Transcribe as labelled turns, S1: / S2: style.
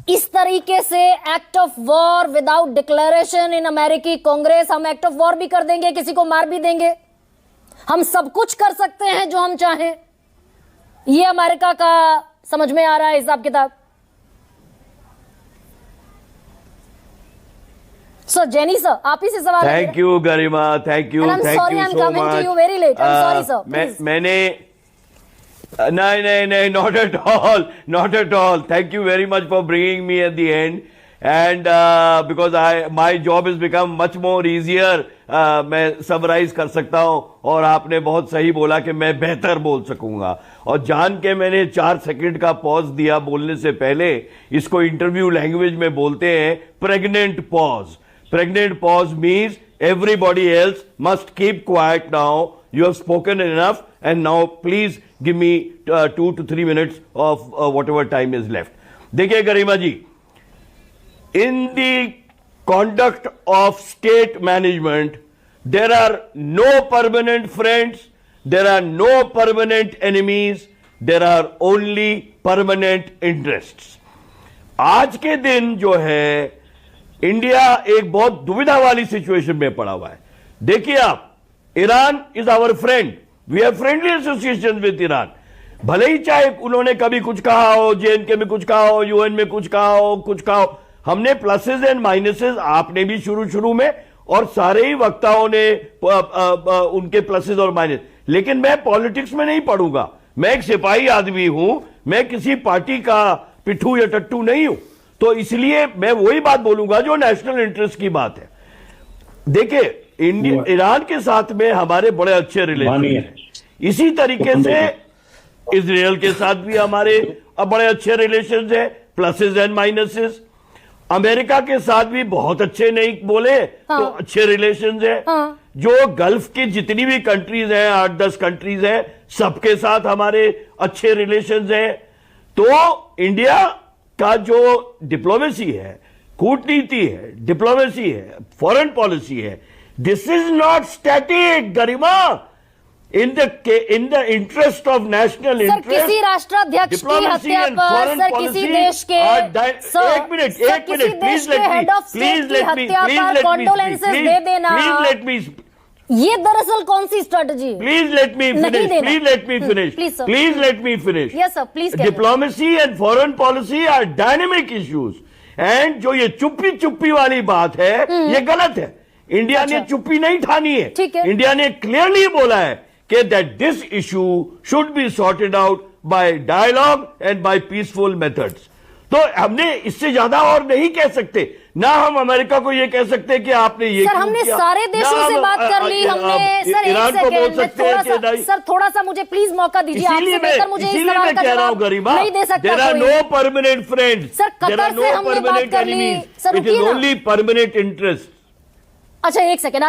S1: इस तरीके से act of war without declaration in अमेरिकी कांग्रेस, हम एक्ट ऑफ वॉर भी कर देंगे, किसी को मार भी देंगे, हम सब कुछ कर सकते हैं जो हम चाहें। ये अमेरिका का समझ में आ रहा है हिसाब किताब। सो जेनी सर, आप ही से सवाल।
S2: Thank you Garima, thank you, thank you so much. मैंने नहीं, not at all. Thank you very much for bringing me at the end, and because my job has become much more easier. मैं summarise कर सकता हूं और आपने बहुत सही बोला कि मैं बेहतर बोल सकूंगा, और जान के मैंने 4 सेकंड का पॉज दिया बोलने से पहले। इसको इंटरव्यू लैंग्वेज में बोलते हैं pregnant pause. Pregnant pause means everybody else must keep quiet now. You have spoken enough, and now please give me 2 to 3 minutes of whatever time is left. देखिए गरिमा जी, in the conduct of state management, there are no permanent friends, there are no permanent enemies, there are only permanent interests. आज के दिन जो है India एक बहुत दुविधा वाली सिचुएशन में पड़ा हुआ है। देखिए आप, Iran is our friend, we have friendly association with Iran. भले ही चाहे उन्होंने कभी कुछ कहा हो, जेएनके में कुछ कहा हो, यूएन में कुछ कहा हो, हमने प्लसेस एंड माइनसेस, आपने भी शुरू में, और सारे ही वक्ताओं ने उनके प्लसेस और माइनस। लेकिन मैं पॉलिटिक्स में नहीं पढ़ूंगा, मैं एक सिपाही आदमी हूं, मैं किसी पार्टी का पिट्ठू या टट्टू नहीं हूं। तो इसलिए मैं वही बात बोलूंगा जो नेशनल इंटरेस्ट की बात है। देखिए, ईरान के साथ में हमारे बड़े अच्छे रिलेशन हैं, इसी तरीके से इजराइल के साथ भी हमारे बड़े अच्छे रिलेशन हैं, प्लसेस एंड माइनसेस। अमेरिका के साथ भी बहुत अच्छे, नहीं बोले तो अच्छे रिलेशन हैं। जो गल्फ की जितनी भी कंट्रीज हैं, 8-10 कंट्रीज हैं, सबके साथ हमारे अच्छे रिलेशन हैं। तो इंडिया का जो डिप्लोमेसी है, कूटनीति है, डिप्लोमेसी है, फॉरेन पॉलिसी है, this is not static Garima. In the interest of national interest,
S1: किसी राष्ट्राध्यक्ष की हत्या पर, सर किसी देश के,
S2: एक मिनट प्लीज लेट मी,
S1: ये दरअसल कौन सी strategy?
S2: Please let me finish.
S1: Yes sir, please.
S2: Diplomacy and foreign policy are dynamic issues, and जो ये चुप्पी वाली बात है, ये गलत है। इंडिया ने चुप्पी नहीं ठानी है, इंडिया ने क्लियरली बोला है कि that this issue should be sorted out by dialogue and by peaceful methods. तो हमने इससे ज्यादा और नहीं कह सकते। ना हम अमेरिका को ये कह सकते कि आपने ये,
S1: सर हमने सारे देशों से बात कर ली, हमने सर
S2: ईरान को बोल सकते हैं कि
S1: सर थोड़ा सा मुझे प्लीज मौका दीजिए। आपसे बेहतर मुझे इस सवाल का जवाब नहीं दे सकता
S2: there are no permanent friends,
S1: sir Qatar से हमने बात कर ली, sir
S2: it is only permanent interest.
S1: अच्छा एक सेकेंड।